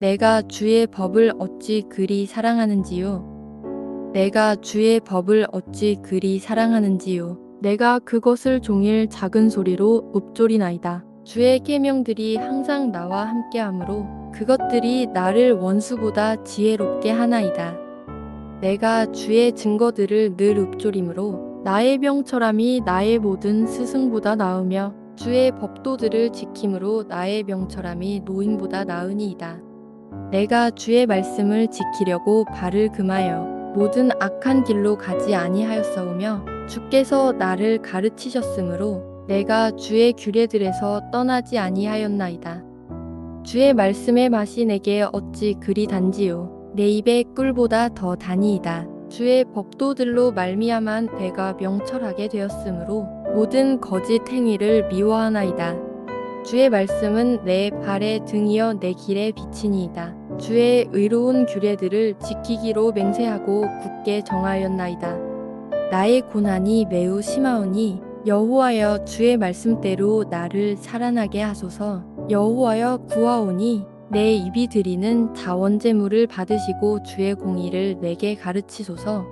내가 주의 법을 어찌 그리 사랑하는지요. 내가 주의 법을 어찌 그리 사랑하는지요. 내가 그것을 종일 작은 소리로 읊조리나이다. 주의 계명들이 항상 나와 함께하므로 그것들이 나를 원수보다 지혜롭게 하나이다. 내가 주의 증거들을 늘 읊조림으로 나의 명철함이 나의 모든 스승보다 나으며 주의 법도들을 지킴으로 나의 명철함이 노인보다 나으니이다. 내가 주의 말씀을 지키려고 발을 금하여 모든 악한 길로 가지 아니하였사오며 주께서 나를 가르치셨으므로 내가 주의 규례들에서 떠나지 아니하였나이다. 주의 말씀의 맛이 내게 어찌 그리 단지요. 내 입의 꿀보다 더 다니이다. 주의 법도들로 말미암아 내가 명철하게 되었으므로 모든 거짓 행위를 미워하나이다. 주의 말씀은 내 발의 등이여 내 길의 빛이니이다. 주의 의로운 규례들을 지키기로 맹세하고 굳게 정하였나이다. 나의 고난이 매우 심하오니 여호와여 주의 말씀대로 나를 살아나게 하소서. 여호와여 구하오니 내 입이 드리는 자원제물을 받으시고 주의 공의를 내게 가르치소서.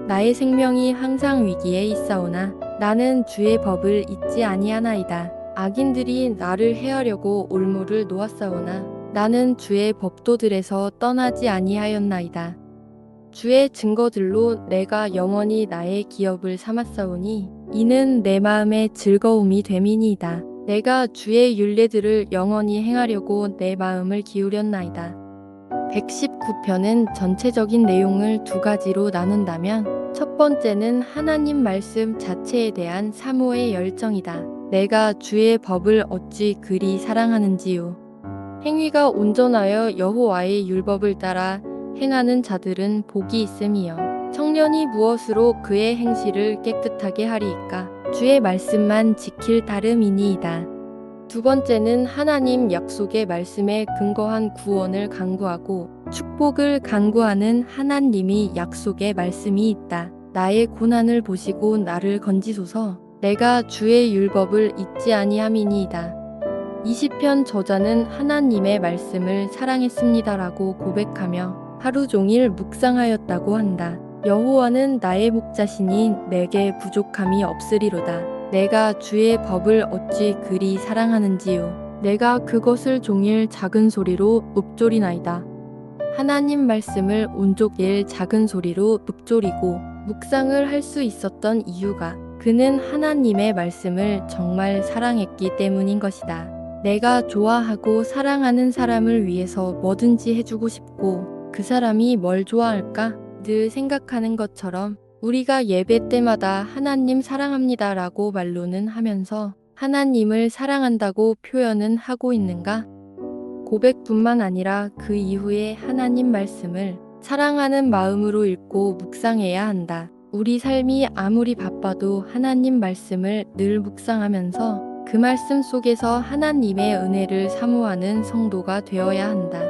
나의 생명이 항상 위기에 있사오나 나는 주의 법을 잊지 아니하나이다. 악인들이 나를 해하려고 올무를 놓았사오나 나는 주의 법도들에서 떠나지 아니하였나이다. 주의 증거들로 내가 영원히 나의 기업을 삼았사오니 이는 내 마음의 즐거움이 됨이니이다. 내가 주의 율례들을 영원히 행하려고 내 마음을 기울였나이다. 119편은 전체적인 내용을 두 가지로 나눈다면 첫 번째는 하나님 말씀 자체에 대한 사모의 열정이다. 내가 주의 법을 어찌 그리 사랑하는지요. 행위가 온전하여 여호와의 율법을 따라 행하는 자들은 복이 있음이요. 청년이 무엇으로 그의 행실을 깨끗하게 하리이까? 주의 말씀만 지킬 따름이니이다. 두 번째는 하나님 약속의 말씀에 근거한 구원을 간구하고 축복을 간구하는 하나님이 약속의 말씀이 있다. 나의 고난을 보시고 나를 건지소서. 내가 주의 율법을 잊지 아니함이니이다. 20편 저자는 하나님의 말씀을 사랑했습니다라고 고백하며 하루 종일 묵상하였다고 한다. 여호와는 나의 목자시니 내게 부족함이 없으리로다. 내가 주의 법을 어찌 그리 사랑하는지요. 내가 그것을 종일 작은 소리로 읊조리나이다. 하나님 말씀을 온종일 작은 소리로 읊조리고 묵상을 할 수 있었던 이유가 그는 하나님의 말씀을 정말 사랑했기 때문인 것이다. 내가 좋아하고 사랑하는 사람을 위해서 뭐든지 해주고 싶고 그 사람이 뭘 좋아할까? 늘 생각하는 것처럼 우리가 예배 때마다 하나님 사랑합니다 라고 말로는 하면서 하나님을 사랑한다고 표현은 하고 있는가? 고백뿐만 아니라 그 이후에 하나님 말씀을 사랑하는 마음으로 읽고 묵상해야 한다. 우리 삶이 아무리 바빠도 하나님 말씀을 늘 묵상하면서 그 말씀 속에서 하나님의 은혜를 사모하는 성도가 되어야 한다.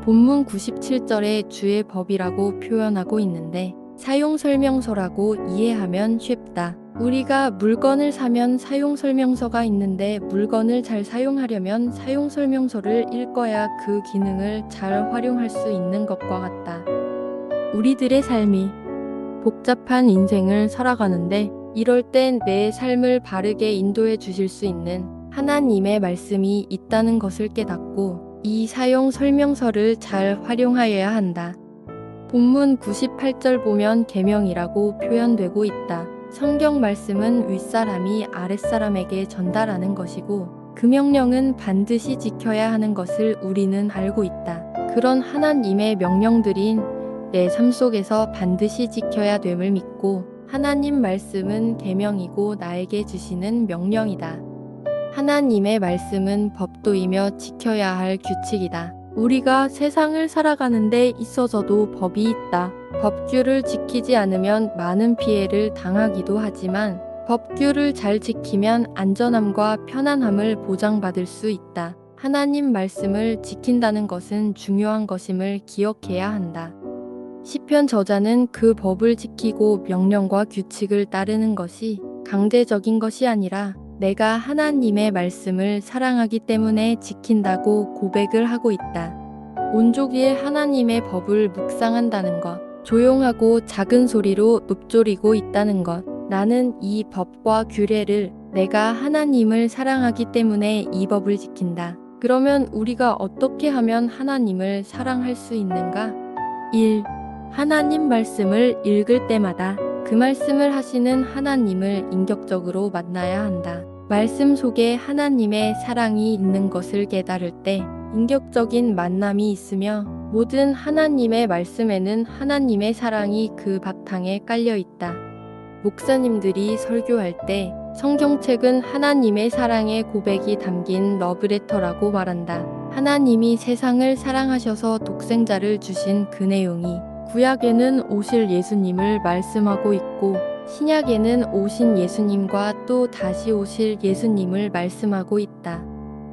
본문 97절에 주의 법이라고 표현하고 있는데 사용설명서라고 이해하면 쉽다. 우리가 물건을 사면 사용설명서가 있는데 물건을 잘 사용하려면 사용설명서를 읽어야 그 기능을 잘 활용할 수 있는 것과 같다. 우리들의 삶이 복잡한 인생을 살아가는데 이럴 땐 내 삶을 바르게 인도해 주실 수 있는 하나님의 말씀이 있다는 것을 깨닫고 이 사용 설명서를 잘 활용하여야 한다. 본문 98절 보면 계명이라고 표현되고 있다. 성경 말씀은 윗사람이 아랫사람에게 전달하는 것이고 그 명령은 반드시 지켜야 하는 것을 우리는 알고 있다. 그런 하나님의 명령들인 내 삶 속에서 반드시 지켜야 됨을 믿고 하나님 말씀은 계명이고 나에게 주시는 명령이다. 하나님의 말씀은 법도이며 지켜야 할 규칙이다. 우리가 세상을 살아가는 데 있어서도 법이 있다. 법규를 지키지 않으면 많은 피해를 당하기도 하지만 법규를 잘 지키면 안전함과 편안함을 보장받을 수 있다. 하나님 말씀을 지킨다는 것은 중요한 것임을 기억해야 한다. 시편 저자는 그 법을 지키고 명령과 규칙을 따르는 것이 강제적인 것이 아니라 내가 하나님의 말씀을 사랑하기 때문에 지킨다고 고백을 하고 있다. 온종일 하나님의 법을 묵상한다는 것, 조용하고 작은 소리로 읊조리고 있다는 것. 나는 이 법과 규례를 내가 하나님을 사랑하기 때문에 이 법을 지킨다. 그러면 우리가 어떻게 하면 하나님을 사랑할 수 있는가? 1. 하나님 말씀을 읽을 때마다 그 말씀을 하시는 하나님을 인격적으로 만나야 한다. 말씀 속에 하나님의 사랑이 있는 것을 깨달을 때 인격적인 만남이 있으며 모든 하나님의 말씀에는 하나님의 사랑이 그 바탕에 깔려 있다. 목사님들이 설교할 때 성경책은 하나님의 사랑의 고백이 담긴 러브레터라고 말한다. 하나님이 세상을 사랑하셔서 독생자를 주신 그 내용이 구약에는 오실 예수님을 말씀하고 있고 신약에는 오신 예수님과 또 다시 오실 예수님을 말씀하고 있다.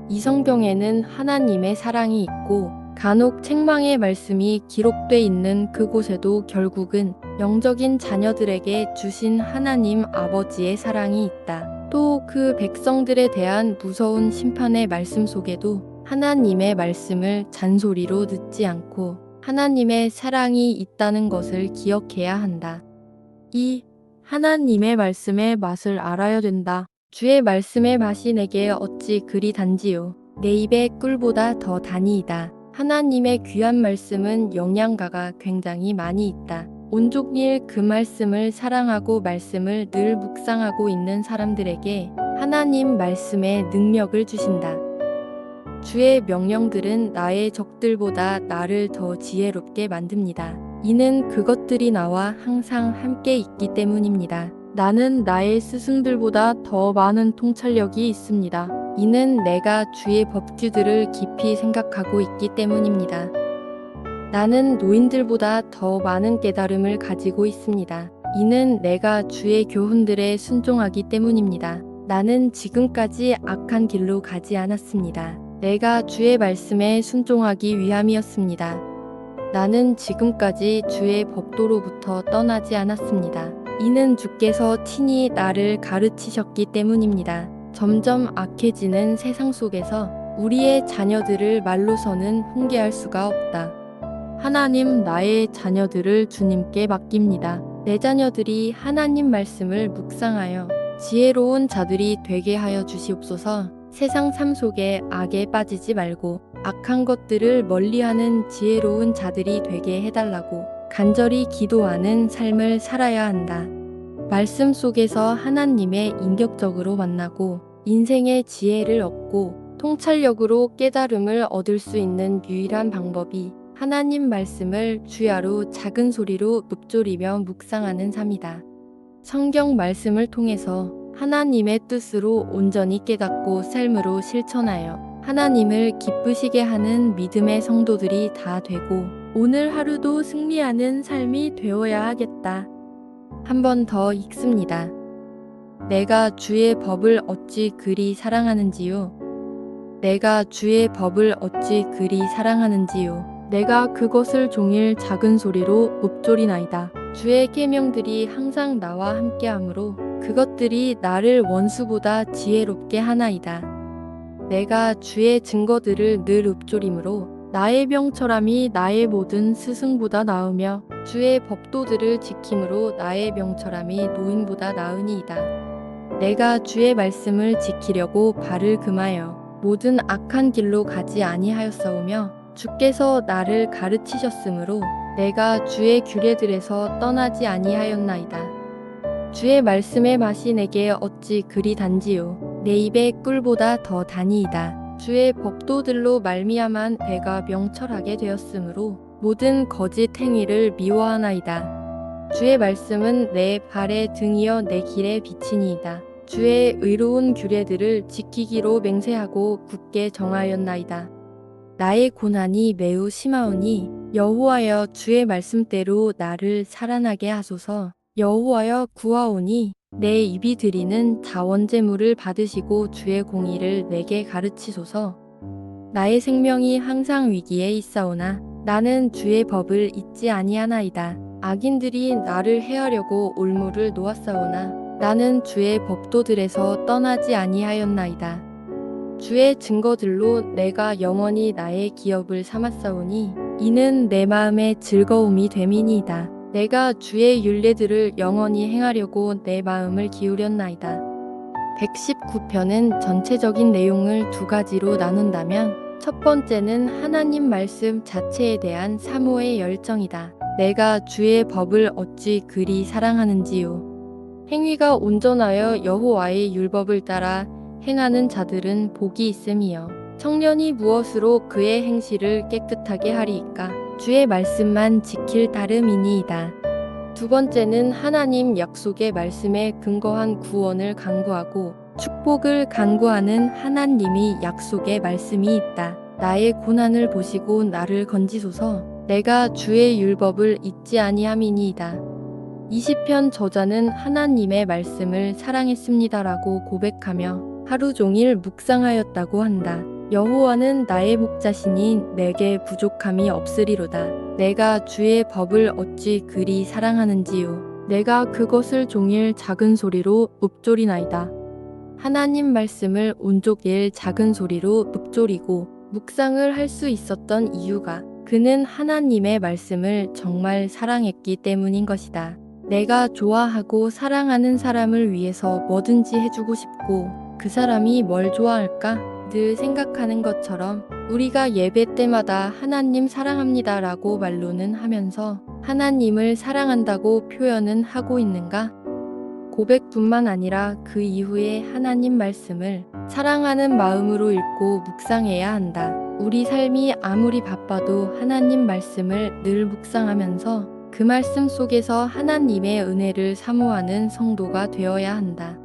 이 성경에는 하나님의 사랑이 있고 간혹 책망의 말씀이 기록돼 있는 그곳에도 결국은 영적인 자녀들에게 주신 하나님 아버지의 사랑이 있다. 또 그 백성들에 대한 무서운 심판의 말씀 속에도 하나님의 말씀을 잔소리로 듣지 않고 하나님의 사랑이 있다는 것을 기억해야 한다. 2. 하나님의 말씀의 맛을 알아야 된다. 주의 말씀의 맛이 내게 어찌 그리 단지요. 내 입의 꿀보다 더 단이이다. 하나님의 귀한 말씀은 영양가가 굉장히 많이 있다. 온종일 그 말씀을 사랑하고 말씀을 늘 묵상하고 있는 사람들에게 하나님 말씀의 능력을 주신다. 주의 명령들은 나의 적들보다 나를 더 지혜롭게 만듭니다. 이는 그것들이 나와 항상 함께 있기 때문입니다. 나는 나의 스승들보다 더 많은 통찰력이 있습니다. 이는 내가 주의 법규들을 깊이 생각하고 있기 때문입니다. 나는 노인들보다 더 많은 깨달음을 가지고 있습니다. 이는 내가 주의 교훈들에 순종하기 때문입니다. 나는 지금까지 악한 길로 가지 않았습니다. 내가 주의 말씀에 순종하기 위함이었습니다. 나는 지금까지 주의 법도로부터 떠나지 않았습니다. 이는 주께서 친히 나를 가르치셨기 때문입니다. 점점 악해지는 세상 속에서 우리의 자녀들을 말로서는 훈계할 수가 없다. 하나님 나의 자녀들을 주님께 맡깁니다. 내 자녀들이 하나님 말씀을 묵상하여 지혜로운 자들이 되게 하여 주시옵소서. 세상 삶 속에 악에 빠지지 말고 악한 것들을 멀리하는 지혜로운 자들이 되게 해달라고 간절히 기도하는 삶을 살아야 한다. 말씀 속에서 하나님의 인격적으로 만나고 인생의 지혜를 얻고 통찰력으로 깨달음을 얻을 수 있는 유일한 방법이 하나님 말씀을 주야로 작은 소리로 읊조리며 묵상하는 삶이다. 성경 말씀을 통해서 하나님의 뜻으로 온전히 깨닫고 삶으로 실천하여 하나님을 기쁘시게 하는 믿음의 성도들이 다 되고 오늘 하루도 승리하는 삶이 되어야 하겠다. 한 번 더 읽습니다. 내가 주의 법을 어찌 그리 사랑하는지요. 내가 주의 법을 어찌 그리 사랑하는지요. 내가 그것을 종일 작은 소리로 읊조리나이다. 주의 계명들이 항상 나와 함께하므로 그것들이 나를 원수보다 지혜롭게 하나이다. 내가 주의 증거들을 늘 읊조림으로 나의 명철함이 나의 모든 스승보다 나으며 주의 법도들을 지킴으로 나의 명철함이 노인보다 나으니이다. 내가 주의 말씀을 지키려고 발을 금하여 모든 악한 길로 가지 아니하였사오며 주께서 나를 가르치셨으므로 내가 주의 규례들에서 떠나지 아니하였나이다. 주의 말씀의 맛이 내게 어찌 그리 단지요. 내 입의 꿀보다 더 단이이다. 주의 법도들로 말미암아 배가 명철하게 되었으므로 모든 거짓 행위를 미워하나이다. 주의 말씀은 내 발의 등이여 내 길의 빛이니이다. 주의 의로운 규례들을 지키기로 맹세하고 굳게 정하였나이다. 나의 고난이 매우 심하오니 여호와여 주의 말씀대로 나를 살아나게 하소서. 여호와여 구하오니 내 입이 드리는 자원제물을 받으시고 주의 공의를 내게 가르치소서. 나의 생명이 항상 위기에 있사오나 나는 주의 법을 잊지 아니하나이다. 악인들이 나를 해하려고 올무를 놓았사오나 나는 주의 법도들에서 떠나지 아니하였나이다. 주의 증거들로 내가 영원히 나의 기업을 삼았사오니 이는 내 마음의 즐거움이 됨이니이다. 내가 주의 율례들을 영원히 행하려고 내 마음을 기울였나이다. 119편은 전체적인 내용을 두 가지로 나눈다면 첫 번째는 하나님 말씀 자체에 대한 사모의 열정이다. 내가 주의 법을 어찌 그리 사랑하는지요. 행위가 온전하여 여호와의 율법을 따라 행하는 자들은 복이 있음이요. 청년이 무엇으로 그의 행실을 깨끗하게 하리이까? 주의 말씀만 지킬 따름이니이다. 두 번째는 하나님 약속의 말씀에 근거한 구원을 간구하고 축복을 간구하는 하나님이 약속의 말씀이 있다. 나의 고난을 보시고 나를 건지소서. 내가 주의 율법을 잊지 아니함이니이다. 20편 저자는 하나님의 말씀을 사랑했습니다라고 고백하며 하루 종일 묵상하였다고 한다. 여호와는 나의 목자시니 내게 부족함이 없으리로다. 내가 주의 법을 어찌 그리 사랑하는지요. 내가 그것을 종일 작은 소리로 읊조리나이다. 하나님 말씀을 온종일 작은 소리로 읊조리고 묵상을 할 수 있었던 이유가 그는 하나님의 말씀을 정말 사랑했기 때문인 것이다. 내가 좋아하고 사랑하는 사람을 위해서 뭐든지 해주고 싶고 그 사람이 뭘 좋아할까? 늘 생각하는 것처럼 우리가 예배 때마다 하나님 사랑합니다 라고 말로는 하면서 하나님을 사랑한다고 표현은 하고 있는가? 고백뿐만 아니라 그 이후에 하나님 말씀을 사랑하는 마음으로 읽고 묵상해야 한다. 우리 삶이 아무리 바빠도 하나님 말씀을 늘 묵상하면서 그 말씀 속에서 하나님의 은혜를 사모하는 성도가 되어야 한다.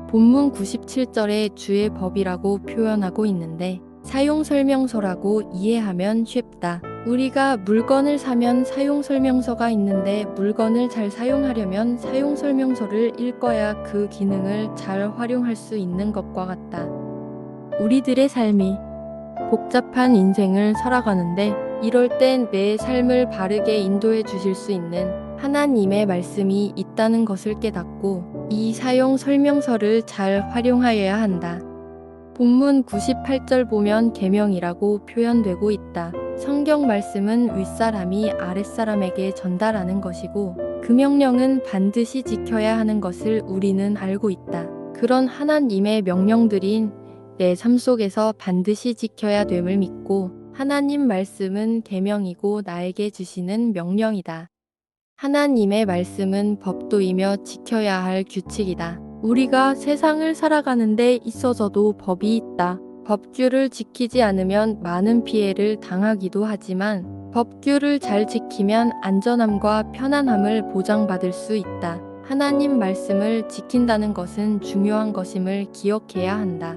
본문 97절에 주의 법이라고 표현하고 있는데 사용 설명서라고 이해하면 쉽다. 우리가 물건을 사면 사용 설명서가 있는데 물건을 잘 사용하려면 사용 설명서를 읽어야 그 기능을 잘 활용할 수 있는 것과 같다. 우리들의 삶이 복잡한 인생을 살아가는데 이럴 땐 내 삶을 바르게 인도해 주실 수 있는 하나님의 말씀이 있다는 것을 깨닫고 이 사용 설명서를 잘 활용하여야 한다. 본문 98절 보면 계명이라고 표현되고 있다. 성경 말씀은 윗사람이 아랫사람에게 전달하는 것이고 그 명령은 반드시 지켜야 하는 것을 우리는 알고 있다. 그런 하나님의 명령들인 내 삶 속에서 반드시 지켜야 됨을 믿고 하나님 말씀은 계명이고 나에게 주시는 명령이다. 하나님의 말씀은 법도이며 지켜야 할 규칙이다. 우리가 세상을 살아가는데 있어서도 법이 있다. 법규를 지키지 않으면 많은 피해를 당하기도 하지만 법규를 잘 지키면 안전함과 편안함을 보장받을 수 있다. 하나님 말씀을 지킨다는 것은 중요한 것임을 기억해야 한다.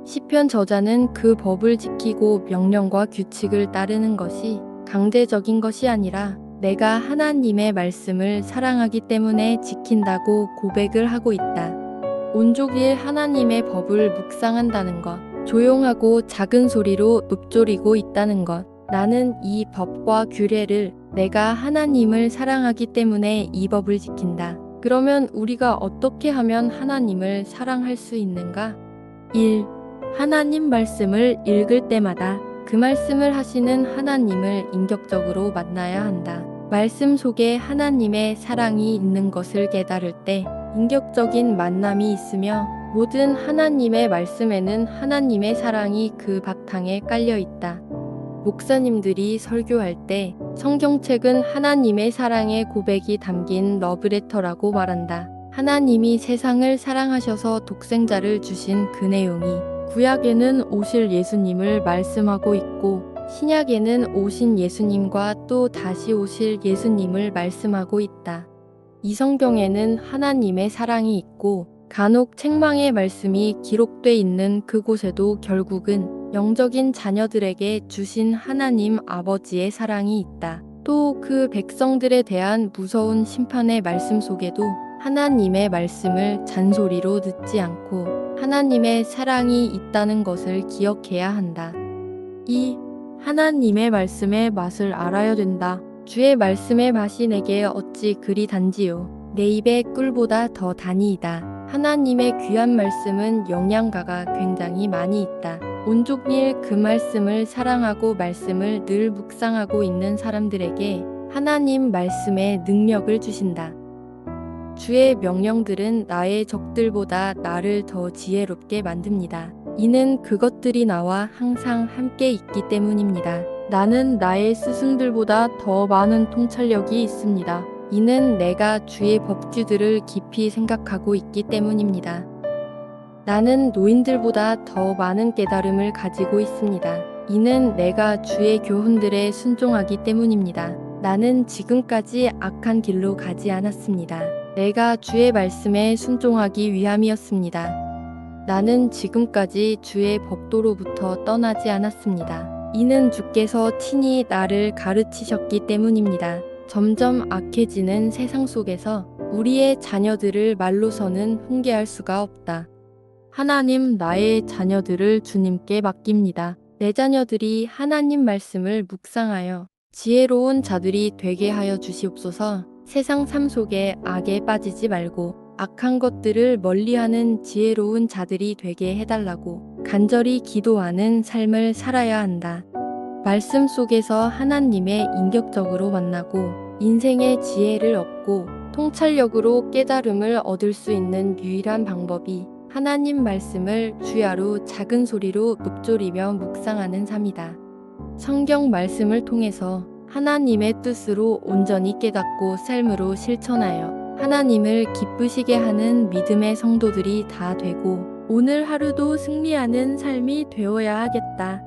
시편 저자는 그 법을 지키고 명령과 규칙을 따르는 것이 강제적인 것이 아니라 내가 하나님의 말씀을 사랑하기 때문에 지킨다고 고백을 하고 있다. 온종일 하나님의 법을 묵상한다는 것, 조용하고 작은 소리로 읊조리고 있다는 것, 나는 이 법과 규례를 내가 하나님을 사랑하기 때문에 이 법을 지킨다. 그러면 우리가 어떻게 하면 하나님을 사랑할 수 있는가? 1. 하나님 말씀을 읽을 때마다 그 말씀을 하시는 하나님을 인격적으로 만나야 한다. 말씀 속에 하나님의 사랑이 있는 것을 깨달을 때 인격적인 만남이 있으며 모든 하나님의 말씀에는 하나님의 사랑이 그 바탕에 깔려 있다. 목사님들이 설교할 때 성경책은 하나님의 사랑의 고백이 담긴 러브레터라고 말한다. 하나님이 세상을 사랑하셔서 독생자를 주신 그 내용이 구약에는 오실 예수님을 말씀하고 있고 신약에는 오신 예수님과 또 다시 오실 예수님을 말씀하고 있다. 이 성경에는 하나님의 사랑이 있고 간혹 책망의 말씀이 기록돼 있는 그곳에도 결국은 영적인 자녀들에게 주신 하나님 아버지의 사랑이 있다. 또 그 백성들에 대한 무서운 심판의 말씀 속에도 하나님의 말씀을 잔소리로 듣지 않고 하나님의 사랑이 있다는 것을 기억해야 한다. 2. 하나님의 말씀의 맛을 알아야 된다. 주의 말씀의 맛이 내게 어찌 그리 단지요. 내 입에 꿀보다 더 단이이다. 하나님의 귀한 말씀은 영양가가 굉장히 많이 있다. 온종일 그 말씀을 사랑하고 말씀을 늘 묵상하고 있는 사람들에게 하나님 말씀의 능력을 주신다. 주의 명령들은 나의 적들보다 나를 더 지혜롭게 만듭니다. 이는 그것들이 나와 항상 함께 있기 때문입니다. 나는 나의 스승들보다 더 많은 통찰력이 있습니다. 이는 내가 주의 법규들을 깊이 생각하고 있기 때문입니다. 나는 노인들보다 더 많은 깨달음을 가지고 있습니다. 이는 내가 주의 교훈들에 순종하기 때문입니다. 나는 지금까지 악한 길로 가지 않았습니다. 내가 주의 말씀에 순종하기 위함이었습니다. 나는 지금까지 주의 법도로부터 떠나지 않았습니다. 이는 주께서 친히 나를 가르치셨기 때문입니다. 점점 악해지는 세상 속에서 우리의 자녀들을 말로서는 훈계할 수가 없다. 하나님, 나의 자녀들을 주님께 맡깁니다. 내 자녀들이 하나님 말씀을 묵상하여 지혜로운 자들이 되게 하여 주시옵소서. 세상 삶 속에 악에 빠지지 말고 악한 것들을 멀리하는 지혜로운 자들이 되게 해달라고 간절히 기도하는 삶을 살아야 한다. 말씀 속에서 하나님의 인격적으로 만나고 인생의 지혜를 얻고 통찰력으로 깨달음을 얻을 수 있는 유일한 방법이 하나님 말씀을 주야로 작은 소리로 읊조리며 묵상하는 삶이다. 성경 말씀을 통해서 하나님의 뜻으로 온전히 깨닫고 삶으로 실천하여 하나님을 기쁘시게 하는 믿음의 성도들이 다 되고 오늘 하루도 승리하는 삶이 되어야 하겠다.